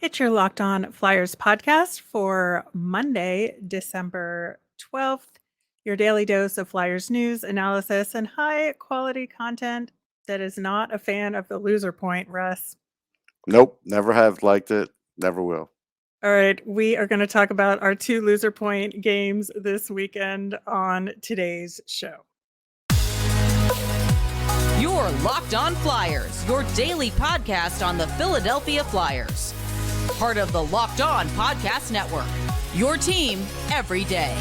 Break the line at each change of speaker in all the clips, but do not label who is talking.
It's your Locked On Flyers podcast for Monday, December 12th. Your daily dose of Flyers news, analysis, and high quality content that is not a fan of the loser point, Russ.
Nope, never have liked it, never will.
All right, we are going to talk about our two loser point games this weekend on today's show.
Your Locked On Flyers, your daily podcast on the Philadelphia Flyers. Part of the Locked On Podcast Network, your team every day.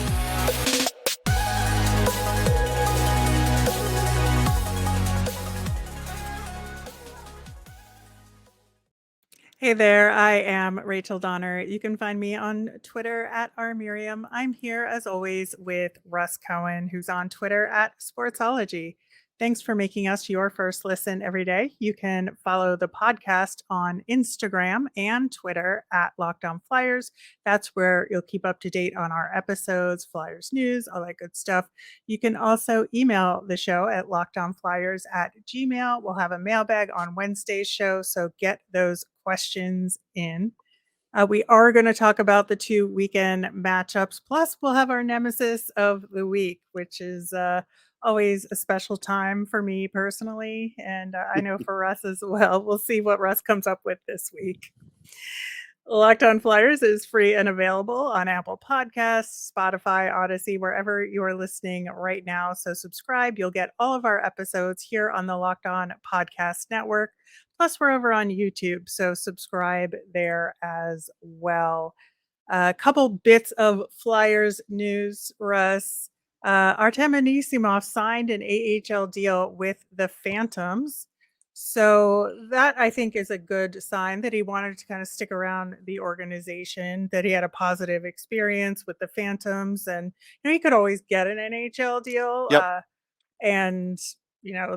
Hey there, I am Rachel Donner. You can find me on Twitter at rmiriam. I'm here as always with Russ Cohen, who's on Twitter at Sportsology. Thanks for making us your first listen every day. You can follow the podcast on Instagram and Twitter at Locked On Flyers. That's where you'll keep up to date on our episodes, Flyers news, all that good stuff. You can also email the show at lockedonflyers@gmail. We'll have a mailbag on Wednesday's show, so get those questions in. We are going to talk about the two weekend matchups. Plus, we'll have our Nemesis of the week, which is always a special time for me personally. And I know for Russ as well. We'll see what Russ comes up with this week. Locked On Flyers is free and available on Apple Podcasts, Spotify, Odyssey, wherever you are listening right now. So subscribe. You'll get all of our episodes here on the Locked On Podcast Network. Plus, we're over on YouTube, so subscribe there as well. A couple bits of Flyers news, Russ. Artem Anisimov signed an AHL deal with the Phantoms. So that I think is a good sign that he wanted to kind of stick around the organization, that he had a positive experience with the Phantoms, and he could always get an NHL deal.
Yep.
And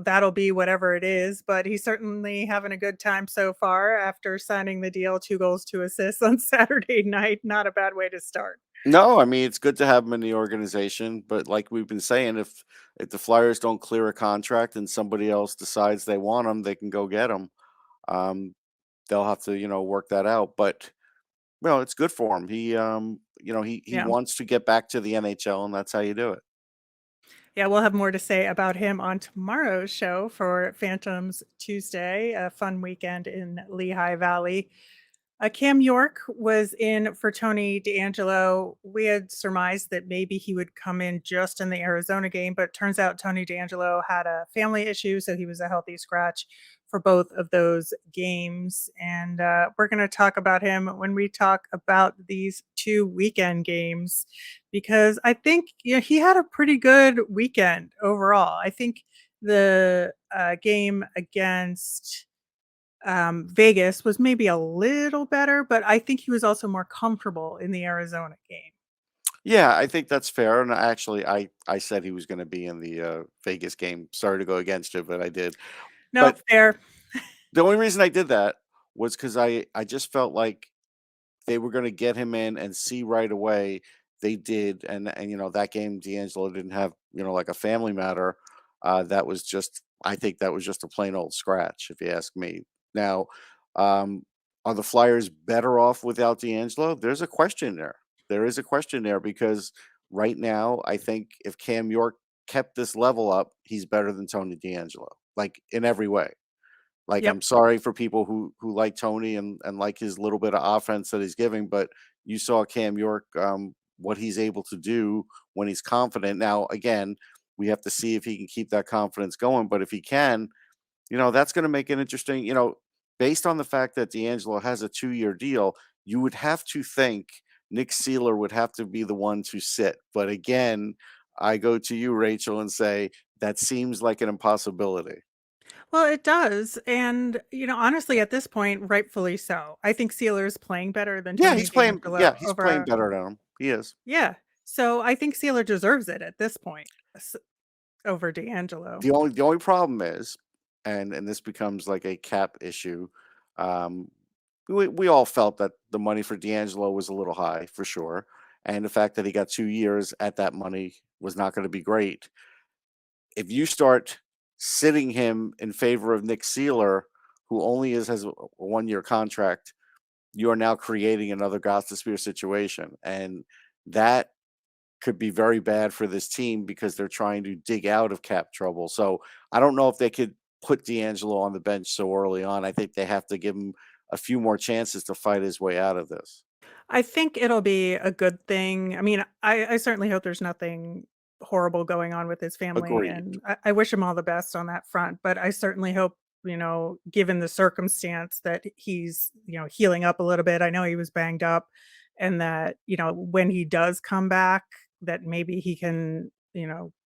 that'll be whatever it is, but he's certainly having a good time so far after signing the deal. 2 goals, 2 assists on Saturday night. Not a bad way to start.
No, I mean it's good to have him in the organization, but like we've been saying, if the Flyers don't clear a contract and somebody else decides they want him, they can go get him. They'll have to work that out, but it's good for him. He
Yeah.
wants to get back to the NHL, and that's how you do it.
Yeah, we'll have more to say about him on tomorrow's show for Phantoms Tuesday, a fun weekend in Lehigh Valley. Cam York was in for Tony DeAngelo. We had surmised that maybe he would come in just in the Arizona game, but it turns out Tony DeAngelo had a family issue, so he was a healthy scratch for both of those games. And we're going to talk about him when we talk about these two weekend games, because I think he had a pretty good weekend overall. I think the game against Vegas was maybe a little better, but I think he was also more comfortable in the Arizona game.
Yeah, I think that's fair. And actually, I said he was going to be in the Vegas game. Sorry to go against you, but I did.
No,
But
fair.
the only reason I did that was because I just felt like they were going to get him in and see right away. They did, and that game D'Angelo didn't have like a family matter. That was just I think that was just a plain old scratch, if you ask me. Now, are the Flyers better off without D'Angelo? There's a question there. There is a question there because right now I think if Cam York kept this level up, he's better than Tony DeAngelo, like in every way. Like, I'm
Yep.
sorry for people who like Tony and like his little bit of offense that he's giving, but you saw Cam York, what he's able to do when he's confident. Now, again, we have to see if he can keep that confidence going, but if he can, that's going to make it interesting. Based on the fact that D'Angelo has a 2-year deal, you would have to think Nick Seeler would have to be the one to sit. But again, I go to you, Rachel, and say that seems like an impossibility.
Well, it does. And, honestly, at this point, rightfully so. I think Sealer's playing better than
Yeah,
Tony
he's playing.
DeAngelo
Yeah, he's playing
over.
better than him. He is.
Yeah. So I think Sealer deserves it at this point over DeAngelo.
The only problem is, and this becomes like a cap issue. Um, we all felt that the money for D'Angelo was a little high for sure, and the fact that he got 2 years at that money was not going to be great. If you start sitting him in favor of Nick Seeler, who only has a 1-year contract, you are now creating another Gostisbehere situation, and that could be very bad for this team because they're trying to dig out of cap trouble. So I don't know if they could put D'Angelo on the bench so early on. I think they have to give him a few more chances to fight his way out of this.
I think it'll be a good thing. I mean, I certainly hope there's nothing horrible going on with his family,
Agreed.
and I wish him all the best on that front. But I certainly hope, given the circumstance, that he's, healing up a little bit. I know he was banged up, and that, when he does come back, that maybe he can,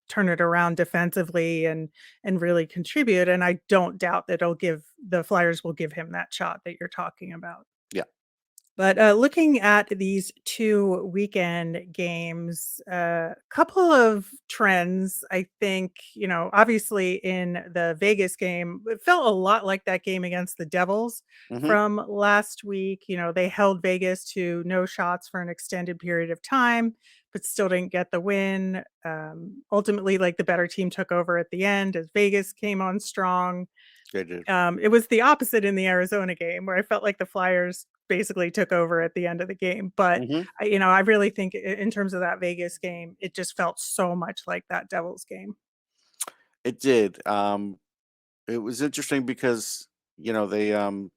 turn it around defensively and really contribute. And I don't doubt that the Flyers will give him that shot that you're talking about.
Yeah.
But, looking at these 2 weekend games, a couple of trends, I think, obviously in the Vegas game, it felt a lot like that game against the Devils
Hmm.
from last week. They held Vegas to no shots for an extended period of time, but still didn't get the win. Ultimately, like, the better team took over at the end as Vegas came on strong.
They did.
It was the opposite in the Arizona game where I felt like the Flyers basically took over at the end of the game, but
Hmm.
I really think in terms of that Vegas game, it just felt so much like that Devils game.
It did. It was interesting because the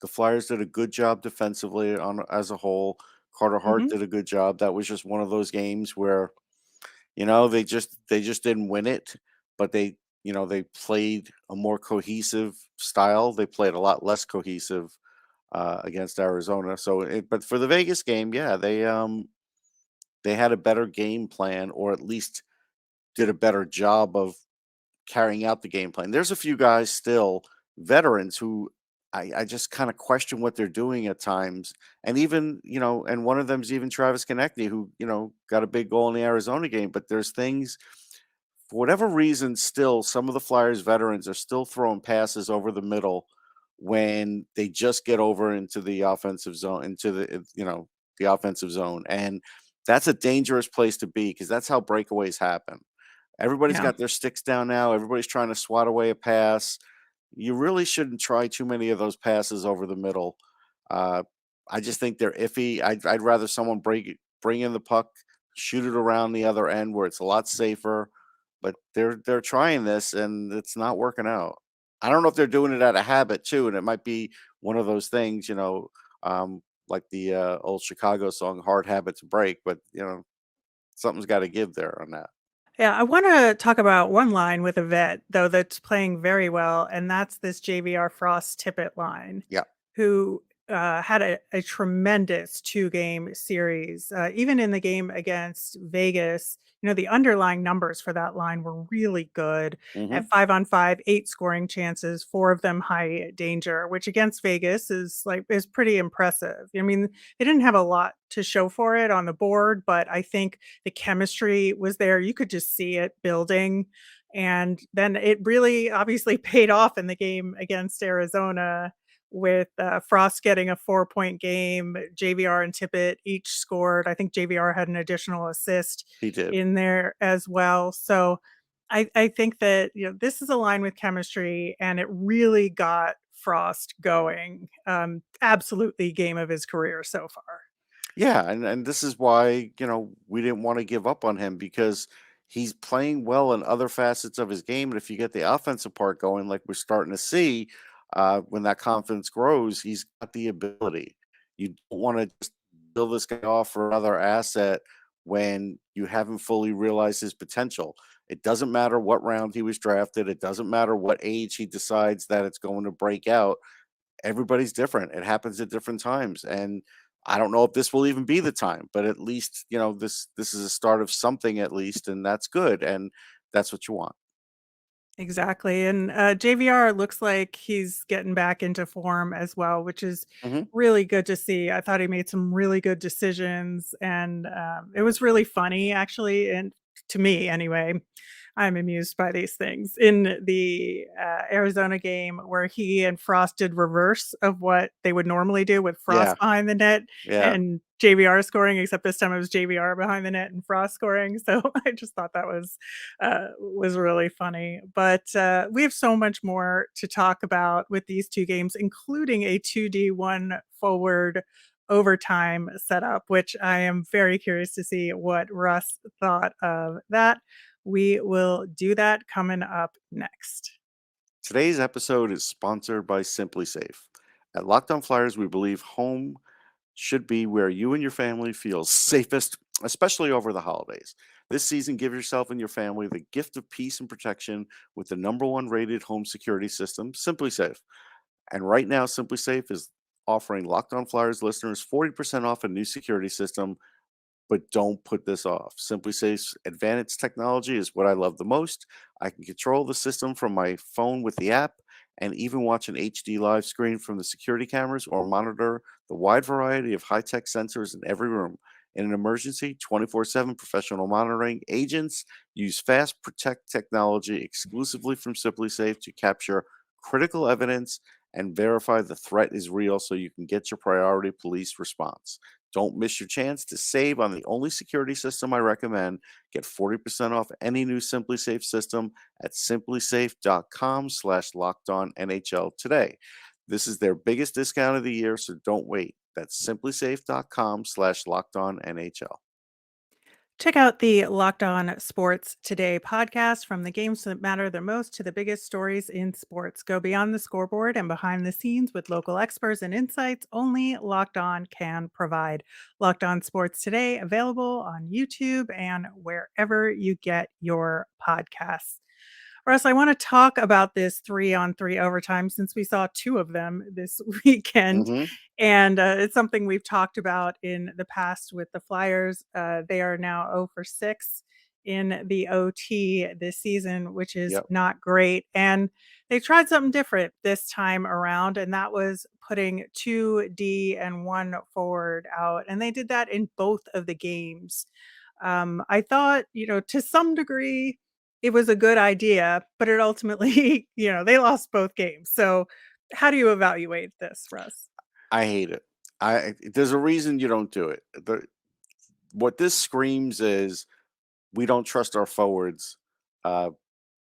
Flyers did a good job defensively on as a whole. Carter Hart
Mhm.
did a good job. That was just one of those games where they just didn't win it, but they played a more cohesive style. They played a lot less cohesive against Arizona. But for the Vegas game, yeah, they had a better game plan, or at least did a better job of carrying out the game plan. There's a few guys still, veterans, who I just kind of question what they're doing at times. And even, and one of them is even Travis Konechny, who, got a big goal in the Arizona game. But there's things, for whatever reason, still some of the Flyers veterans are still throwing passes over the middle when they just get over into the offensive zone, the offensive zone. And that's a dangerous place to be because that's how breakaways happen. Everybody's
Yeah.
got their sticks down now. Everybody's trying to swat away a pass. You really shouldn't try too many of those passes over the middle. Uh, I just think they're iffy. I'd rather someone bring in the puck, shoot it around the other end where it's a lot safer. But they're trying this and it's not working out. I don't know if they're doing it out of habit too, and it might be one of those things, like the old Chicago song "Hard Habits Break." But something's got to give there on that.
Yeah, I wanna talk about one line with a vet, though, that's playing very well, and that's this JVR Frost Tippett line,
Yeah.
who, had a tremendous two-game series. Even in the game against Vegas, the underlying numbers for that line were really good.
Hmm.
At 5 on 5, 8 scoring chances, 4 of them high danger, which against Vegas is pretty impressive. I mean, they didn't have a lot to show for it on the board, but I think the chemistry was there. You could just see it building. And then it really obviously paid off in the game against Arizona with Frost getting a 4-point game. JVR and Tippett each scored. I think JVR had an additional assist
He did.
in there as well. So I think that this is a line with chemistry, and it really got Frost going. Absolutely game of his career so far.
Yeah, and this is why, we didn't want to give up on him because he's playing well in other facets of his game. And if you get the offensive part going, like we're starting to see, when that confidence grows, he's got the ability. You don't want to just build this guy off for another asset when you haven't fully realized his potential. It doesn't matter what round he was drafted. It doesn't matter what age he decides that it's going to break out. Everybody's different. It happens at different times, and I don't know if this will even be the time, but at least this is a start of something at least, and that's good, and that's what you want.
Exactly, and, JVR looks like he's getting back into form as well, which is
Hmm.
really good to see. I thought he made some really good decisions, and, it was really funny actually, and to me anyway, I'm amused by these things. In the Arizona game where he and Frost did reverse of what they would normally do with
Yeah,
Frost behind the net
yeah.
and JVR scoring, except this time it was JVR behind the net and Frost scoring. So I just thought that was really funny. But we have so much more to talk about with these two games, including a 2D1 forward overtime setup, which I am very curious to see what Russ thought of that. We will do that coming up next.
Today's episode is sponsored by Simply Safe. At Locked On Flyers, we believe home should be where you and your family feel safest, especially over the holidays. This season, give yourself and your family the gift of peace and protection with the #1 rated home security system, Simply Safe. And right now, Simply Safe is offering Locked On Flyers listeners 40% off a new security system. But don't put this off. Simply Safe's advanced technology is what I love the most. I can control the system from my phone with the app and even watch an HD live screen from the security cameras or monitor the wide variety of high tech sensors in every room. In an emergency, 24/7 professional monitoring agents use Fast Protect technology exclusively from Simply Safe to capture critical evidence and verify the threat is real so you can get your priority police response. Don't miss your chance to save on the only security system I recommend. Get 40% off any new Simply Safe system at simplysafe.com/lockedonnhl today. This is their biggest discount of the year, so don't wait. That's simplysafe.com/lockedonnhl.
Check out the Locked On Sports Today podcast, from the games that matter the most to the biggest stories in sports. Go beyond the scoreboard and behind the scenes with local experts and insights only Locked On can provide. Locked On Sports Today, available on YouTube and wherever you get your podcasts. Russ, I want to talk about this 3-on-3 overtime since we saw two of them this weekend.
Mm-hmm.
And it's something we've talked about in the past with the Flyers. They are now 0 for 6 in the OT this season, which is
Yep.
not great. And they tried something different this time around, and that was putting 2D and 1 forward out. And they did that in both of the games. I thought, to some degree, it was a good idea, but it ultimately, they lost both games. So how do you evaluate this, Russ?
I hate it. There's a reason you don't do it. What this screams is we don't trust our forwards uh,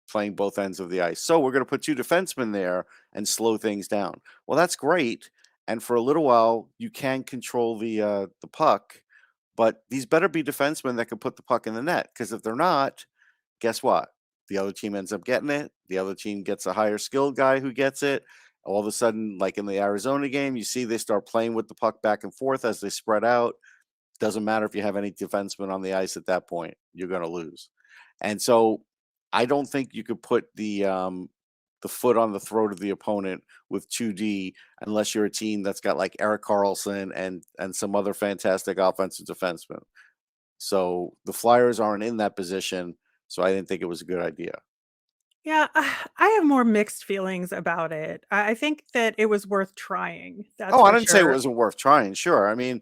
playing both ends of the ice. So we're going to put two defensemen there and slow things down. Well, that's great, and for a little while you can control the puck, but these better be defensemen that can put the puck in the net. Because if they're not, guess what? The other team ends up getting it. The other team gets a higher skilled guy who gets it. All of a sudden, like in the Arizona game, you see they start playing with the puck back and forth as they spread out. Doesn't matter if you have any defensemen on the ice at that point, you're going to lose. And so I don't think you could put the foot on the throat of the opponent with 2D unless you're a team that's got like Eric Carlson and some other fantastic offensive defensemen. So the Flyers aren't in that position, so I didn't think it was a good idea.
Yeah, I have more mixed feelings about it. I think that it was worth trying. That's
Oh, I
for
didn't say it
sure.
wasn't worth trying. Sure. I mean,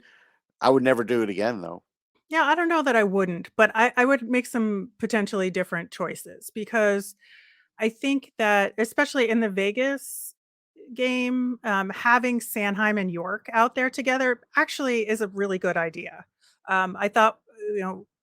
I would never do it again though.
Yeah, I don't know that I wouldn't, but I would make some potentially different choices because I think that, especially in the Vegas game, having Sanheim and York out there together actually is a really good idea. I thought,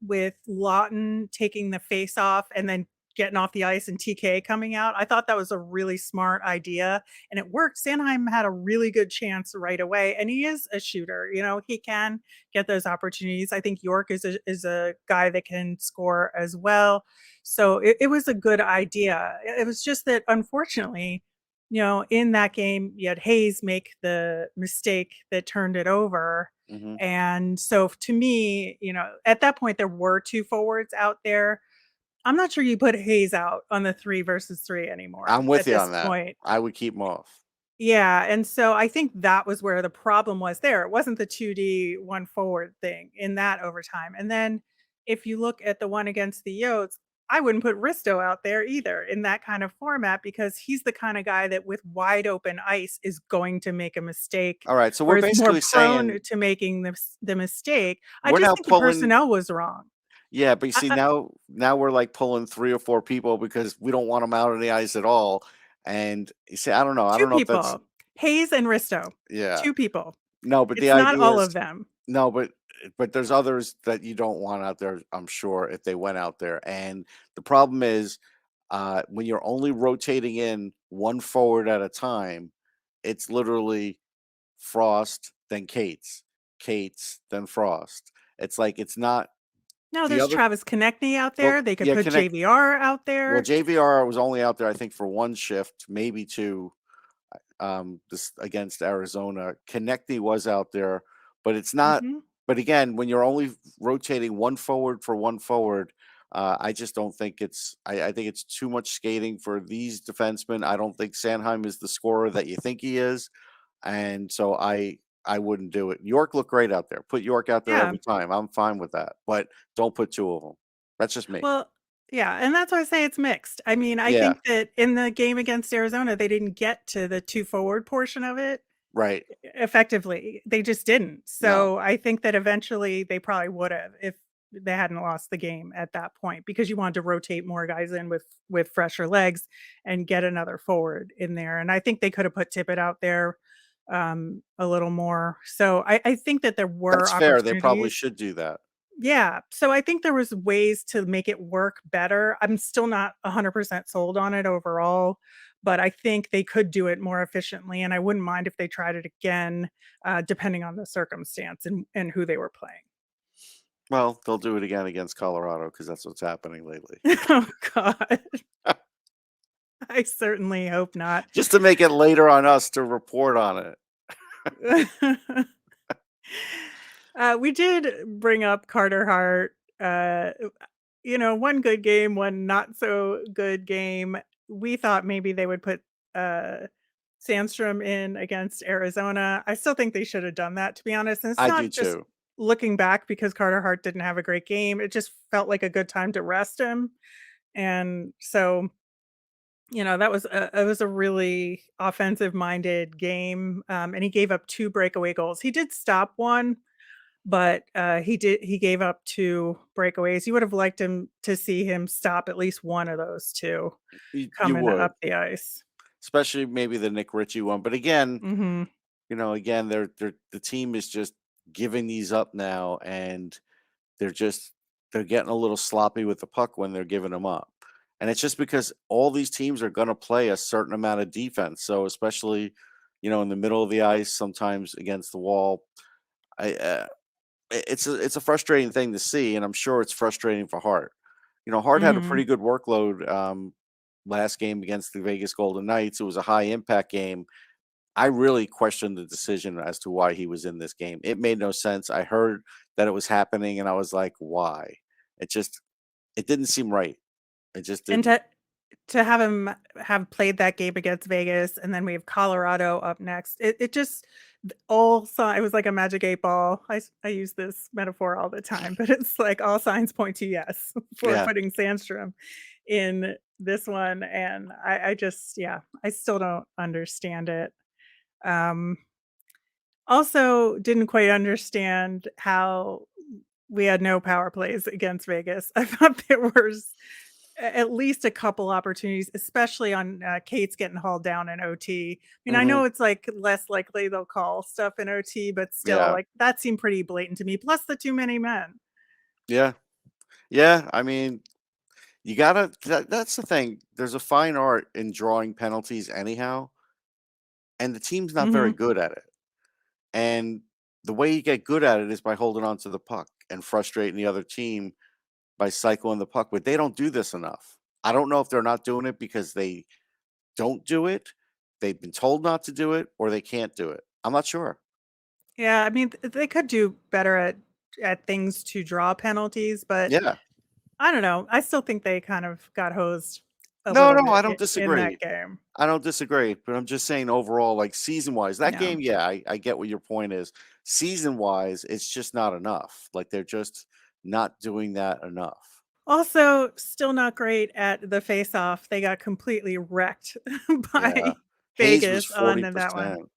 with Lawton taking the face off and then getting off the ice and TK coming out, I thought that was a really smart idea and it worked. Sanheim had a really good chance right away, and he is a shooter. He can get those opportunities. I think York is a guy that can score as well. So it was a good idea. It was just that, unfortunately, in that game, you had Hayes make the mistake that turned it over.
Hmm.
And so to me, at that point, there were two forwards out there. I'm not sure you put Hayes out on the 3 versus 3 anymore
I'm with
at
you
this
on that.
point.
I would keep them off.
Yeah, and so I think that was where the problem was there. It wasn't the 2D, 1 forward thing in that overtime. And then if you look at the one against the Yotes, I wouldn't put Risto out there either in that kind of format because he's the kind of guy that with wide open ice is going to make a mistake
All right. So
or
we're
is more
basically
prone
saying
to making the mistake. I
we're
just
now
think the
pulling
personnel was wrong.
Yeah, but you see
I
now we're like pulling 3 or 4 people because we don't want them out on the ice at all. And you see, I
2
don't know if that's
people, Hayes and Risto,
yeah.
2 people.
No, but the
It's not
idea
all
is
of them.
no, but there's others that you don't want out there, I'm sure, if they went out there. And the problem is when you're only rotating in one forward at a time, it's literally Frost, then Cates, then Frost. It's like it's not
No,
the
there's
other
Travis Konechny out
well,
there, they could
yeah,
put
connect
JVR out
well,
there.
JVR was only out there, I think, for one shift, maybe two, this against Arizona. Konechny was out there, but it's not.
Mhm.
But again, when you're only rotating one forward for one forward, I just don't think I think it's too much skating for these defensemen. I don't think Sanheim is the scorer that you think he is, and so I wouldn't do it. York looked great out there. Put York out there
Yeah.
every time. I'm fine with that, but don't put two of them. That's just me.
Well, yeah, and that's why I say it's mixed. I mean, I
Yeah,
think that in the game against Arizona, they didn't get to the 2 forward portion of it
right.
effectively. They just didn't.
No,
So, I think that eventually they probably would have if they hadn't lost the game at that point because you wanted to rotate more guys in with fresher legs and get another forward in there, and I think they could have put Tippett out there, a little more. So, I think that there were
that's fair. They probably
opportunities.
should do that.
Yeah, so I think there was ways to make it work better. I'm still not 100% sold on it overall, but I think they could do it more efficiently, and I wouldn't mind if they tried it again, depending on the circumstance and who they were playing.
Well, they'll do it again against Colorado because that's what's happening lately.
Oh god, I certainly hope not.
Just to make it later on us to report on it.
We did bring up Carter Hart, one good game, one not so good game. We thought maybe they would put, uh, Sandstrom in against Arizona. I still think they should have done that, to be honest, and it's
I do
not just
too.
looking back because Carter Hart didn't have a great game, it just felt like a good time to rest him, and so, that was it was a really offensive-minded game, and he gave up 2 breakaway goals. He did stop one, but, he gave up 2 breakaways. You would have liked him to see him stop at least one of those 2
You
coming
would,
up the ice.
especially maybe the Nick Ritchie one. But again,
Mhm.
again, they're the team is just giving these up now, and they're just they're getting a little sloppy with the puck when they're giving them up. And it's just because all these teams are going to play a certain amount of defense. So especially, in the middle of the ice, sometimes against the wall, it's a frustrating thing to see, and I'm sure it's frustrating for Hart. Hart had a
Mhm.
pretty good workload last game against the Vegas Golden Knights. It was a high impact game. I really questioned the decision as to why he was in this game. It made no sense. I heard that it was happening, and I was like, "Why?" It didn't seem right. It just
And
didn't.
to have him have played that game against Vegas, and then we have Colorado up next, it just all it was like a magic 8 ball. I use this metaphor all the time, but it's like all signs point to yes for
Yeah,
putting Sandstrom in this one, and I just yeah, I still don't understand it. Um, Also didn't quite understand how we had no power plays against Vegas. I thought there was at least a couple opportunities, especially on, Kate's getting hauled down in OT. I mean, I
hmm
know it's, like, less likely they'll call stuff in OT, but still,
yeah,
like, that seemed pretty blatant to me, plus the too many men.
yeah, yeah. I mean, you gotta. That's the thing. There's a fine art in drawing penalties, anyhow, and the team's not very
Mhm.
good at it. And the way you get good at it is by holding on to the puck and frustrating the other team by cycling the puck, but they don't do this enough. I don't know if they're not doing it because they don't do it, they've been told not to do it, or they can't do it. I'm not sure.
Yeah, I mean, they could do better at things to draw penalties, but
Yeah.
I don't know. I still think they kind of got hosed a
No,
little
no, I
bit
don't
in that
disagree.
game.
I don't disagree, but I'm just saying overall, like season wise, that
Yeah.
game, yeah, I get what your point is. Season wise, it's just not enough. Like they're just not doing that enough.
Also, still not great at the face-off. They got completely wrecked
Yeah.
by
Hayes was
Vegas on that one.
40%.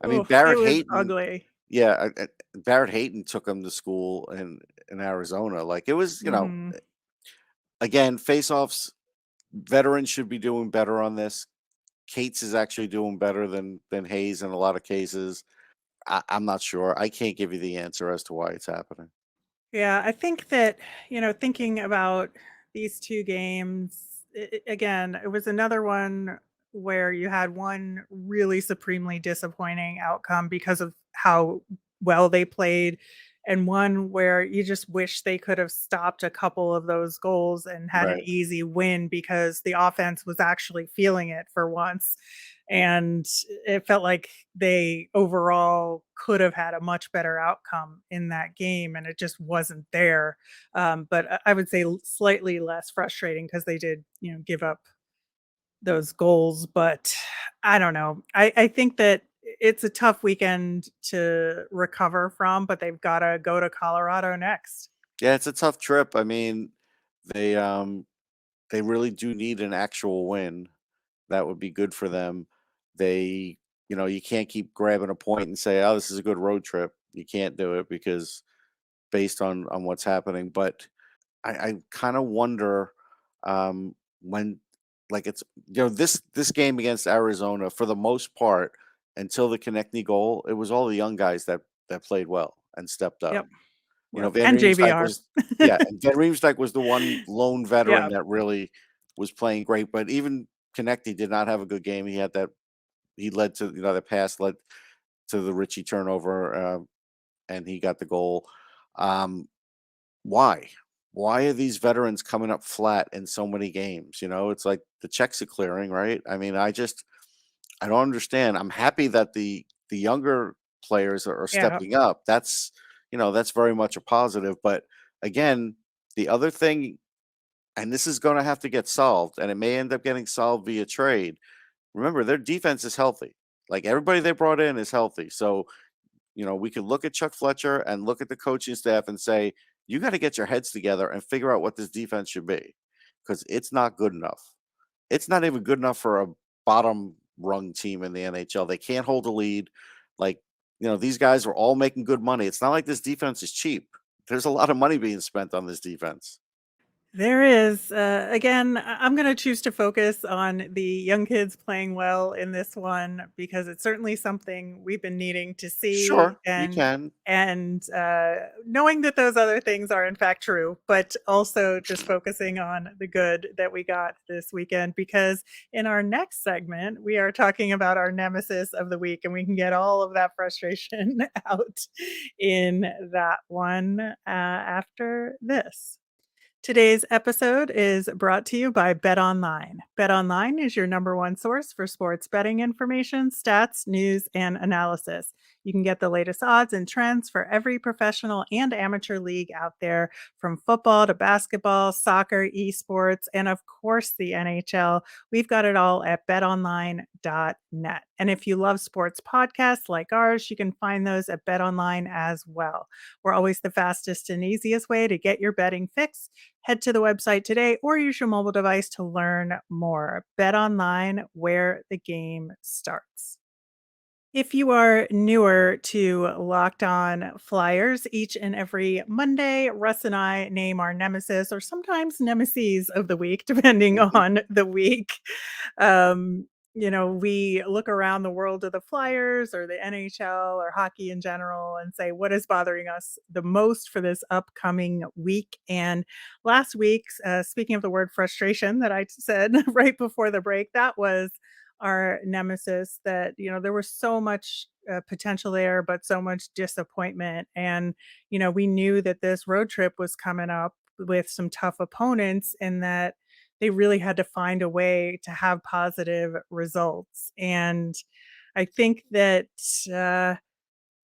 I mean,
Oof, it
Barrett
was
Hayton,
ugly.
yeah, Barrett Hayton took him to school, and in Arizona. Like it was,
Hmm.
again, face-offs, veterans should be doing better on this. Cates is actually doing better than Hayes in a lot of cases. I'm not sure. I can't give you the answer as to why it's happening.
Yeah, I think that, thinking about these two games, again, it was another one where you had one really supremely disappointing outcome because of how well they played, and one where you just wish they could have stopped a couple of those goals and had an
Right.
easy win because the offense was actually feeling it for once. And it felt like they overall could have had a much better outcome in that game, and it just wasn't there. But I would say slightly less frustrating because they did, give up those goals. But I don't know. I think that it's a tough weekend to recover from, but they've got to go to Colorado next.
Yeah, it's a tough trip. I mean, they they really do need an actual win. That would be good for them. They, you can't keep grabbing a point and say, "Oh, this is a good road trip." You can't do it because based on what's happening. But I kind of wonder when, like it's this game against Arizona for the most part until the Konechny goal, it was all the young guys that played well and stepped up.
Yep. Yep.
Van
And
Riemsdyk
JVR.
was yeah, and Van Riemsdyk was the one lone veteran
Yeah.
that really was playing great, but even Konechny did not have a good game. He had that he led to, the pass led to the Richie turnover, and he got the goal. Um, why? Why are these veterans coming up flat in so many games? It's like the checks are clearing, right? I mean, I don't understand. I'm happy that the younger players are
Yeah.
stepping up. That's very much a positive. But again, the other thing, and this is going to have to get solved, and it may end up getting solved via trade. Remember, their defense is healthy. Like everybody they brought in is healthy. So, we could look at Chuck Fletcher and look at the coaching staff and say, you got to get your heads together and figure out what this defense should be because it's not good enough. It's not even good enough for a bottom rung team in the NHL. They can't hold a lead. Like, these guys are all making good money. It's not like this defense is cheap. There's a lot of money being spent on this defense.
There is. Again, I'm going to choose to focus on the young kids playing well in this one because it's certainly something we've been needing to see,
Sure, you can.
and knowing that those other things are in fact true, but also just focusing on the good that we got this weekend. Because in our next segment, we are talking about our nemesis of the week, and we can get all of that frustration out in that one after this. Today's episode is brought to you by BetOnline. BetOnline is your number one source for sports betting information, stats, news, and analysis. You can get the latest odds and trends for every professional and amateur league out there, from football to basketball, soccer, esports, and of course the NHL. We've got it all at betonline.net. And if you love sports podcasts like ours, you can find those at BetOnline as well. We're always the fastest and easiest way to get your betting fix. Head to the website today or use your mobile device to learn more. Bet online, where the game starts. If you are newer to Locked On Flyers, each and every Monday, Russ and I name our nemesis or sometimes nemesis of the week, depending
Mhm.
on the week. We look around the world of the Flyers or the NHL or hockey in general and say, what is bothering us the most for this upcoming week? And last week, speaking of the word frustration that I said right before the break, that was our nemesis. That there was so much potential there, but so much disappointment. And we knew that this road trip was coming up with some tough opponents, and that they really had to find a way to have positive results. And I think that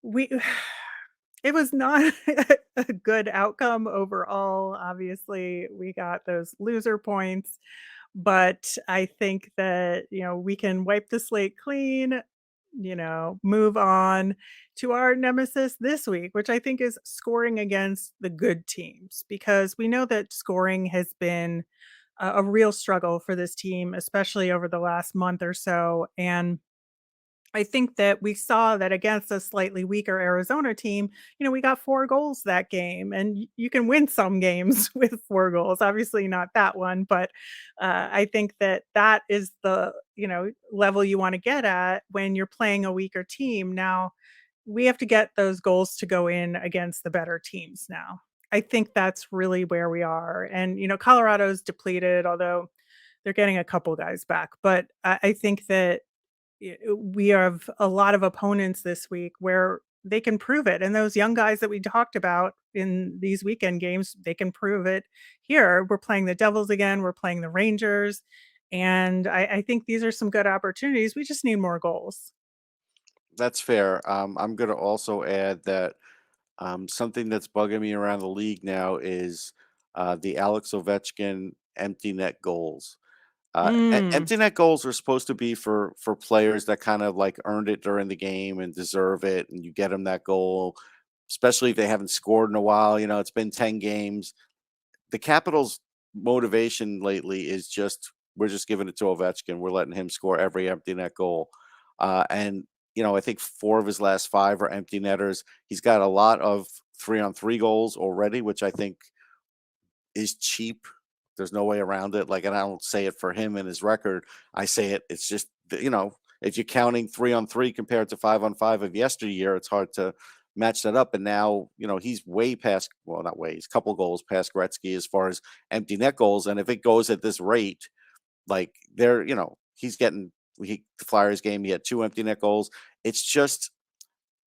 we it was not a good outcome overall. Obviously, we got those loser points, but I think that, we can wipe the slate clean, move on to our nemesis this week, which I think is scoring against the good teams, because we know that scoring has been a real struggle for this team, especially over the last month or so. And I think that we saw that against a slightly weaker Arizona team, we got 4 goals that game, and you can win some games with 4 goals. Obviously not that one, but, I think that that is the, level you wanna get at when you're playing a weaker team. Now, we have to get those goals to go in against the better teams now. I think that's really where we are, and, Colorado's depleted, although they're getting a couple guys back, but I think that we have a lot of opponents this week where they can prove it. And those young guys that we talked about in these weekend games, they can prove it here. We're playing the Devils again, we're playing the Rangers. And I think these are some good opportunities. We just need more goals.
That's fair. I'm going to also add that something that's bugging me around the league now is the Alex Ovechkin empty net goals.
Mm.
Empty net goals are supposed to be for players that kind of like earned it during the game and deserve it, and you get them that goal, especially if they haven't scored in a while. It's been 10 games. The Capitals' motivation lately is just we're just giving it to Ovechkin. We're letting him score every empty net goal, and I think 4 of his last 5 are empty netters. He's got a lot of 3-on-3 goals already, which I think is cheap. There's no way around it. Like, and I don't say it for him and his record. I say it. It's just if you're counting 3-on-3 compared to 5-on-5 of yesteryear, it's hard to match that up. And now he's way past. Well, not way. He's a couple goals past Gretzky as far as empty net goals. And if it goes at this rate, like he's getting. The Flyers game, he had 2 empty net goals. It's just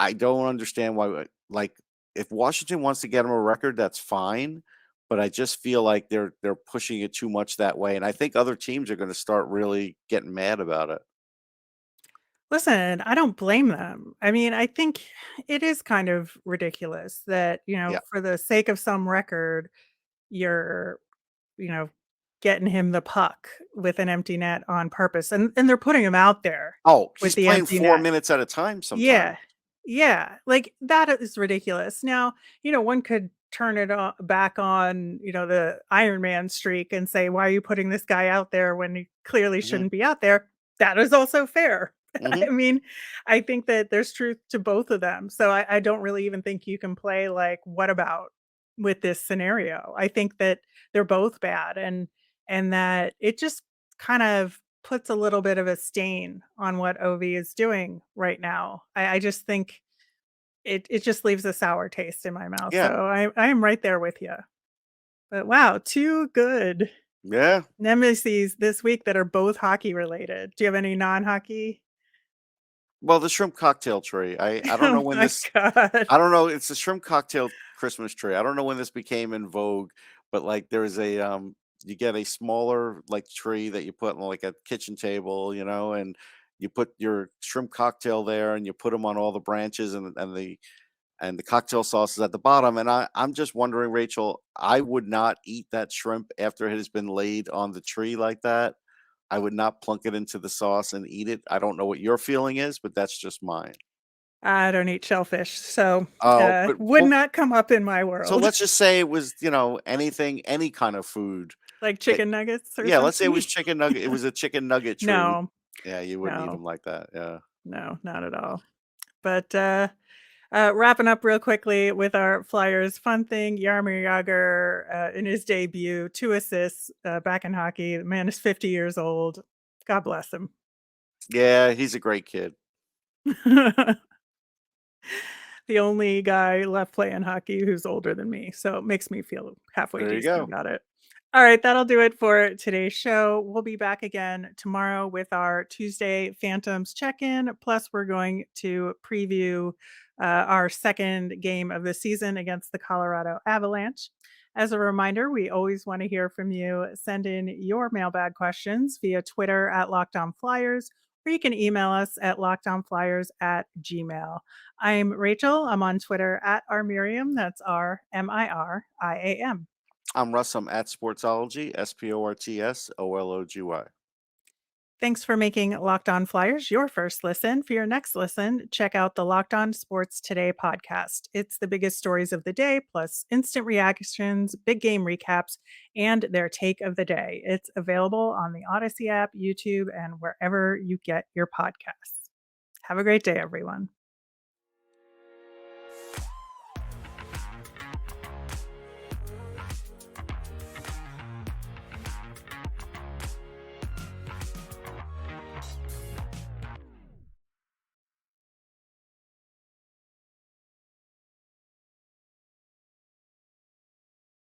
I don't understand why. Like, if Washington wants to get him a record, that's fine. But I just feel like they're pushing it too much that way, and I think other teams are going to start really getting mad about it.
Listen, I don't blame them. I mean, I think it is kind of ridiculous that,
Yeah.
for the sake of some record, you're you know, getting him the puck with an empty net on purpose, and they're putting him out there
Oh,
with
he's
the
playing
empty
4
net.
minutes at a time sometimes.
Yeah. Yeah, like, that is ridiculous. Now, one could turn it back on, the Iron Man streak and say, "Why are you putting this guy out there when he clearly
Mhm.
shouldn't be out there?" That is also fair.
Mhm.
I mean, I think that there's truth to both of them. So I don't really even think you can play like, "What about?" with this scenario. I think that they're both bad, and that it just kind of puts a little bit of a stain on what Ovi is doing right now. I just think it just leaves a sour taste in my mouth. So
Yeah.
I am right there with you. But wow, 2 good
Yeah.
nemesis this week that are both hockey related. Do you have any non-hockey?
Well, the shrimp cocktail tree. I don't know
Oh
when
my
this
god.
I don't know, it's a shrimp cocktail Christmas tree. I don't know when this became in vogue, but, like, there is you get a smaller, like, tree that you put on, like, a kitchen table, and you put your shrimp cocktail there, and you put them on all the branches, and the cocktail sauce is at the bottom, and I'm just wondering, Rachel, I would not eat that shrimp after it has been laid on the tree like that. I would not plunk it into the sauce and eat it. I don't know what your feeling is, but that's just mine.
I don't eat shellfish, so,
Oh, but
would not come up in my
so
world.
let's just say it was, anything, any kind of food
Like
that
chicken nuggets or
yeah, let's say it
something?
was chicken nugget it was a chicken nugget tree.
No,
Yeah, you wouldn't eat
no,
them like that, yeah.
no, not at all. But, wrapping up real quickly with our Flyers fun thing, Jaromir Jagr, in his debut, 2 assists, back in hockey. The man is 50 years old. God bless him.
Yeah, he's a great kid.
The only guy left playing hockey who's older than me, so it makes me feel halfway
There you
decent
go.
about it. All right, that'll do it for today's show. We'll be back again tomorrow with our Tuesday Phantoms check-in. Plus, we're going to preview our second game of the season against the Colorado Avalanche. As a reminder, we always want to hear from you. Send in your mailbag questions via Twitter at Locked On Flyers, or you can email us at lockedonflyers@gmail. I'm Rachel. I'm on Twitter at rmiriam. That's RMIRIAM.
I'm Russ, I'm at Sportsology, SPORTSOLOGY.
Thanks for making Locked On Flyers your first listen. For your next listen, check out the Locked On Sports Today podcast. It's the biggest stories of the day, plus instant reactions, big game recaps, and their take of the day. It's available on the Odyssey app, YouTube, and wherever you get your podcasts. Have a great day, everyone.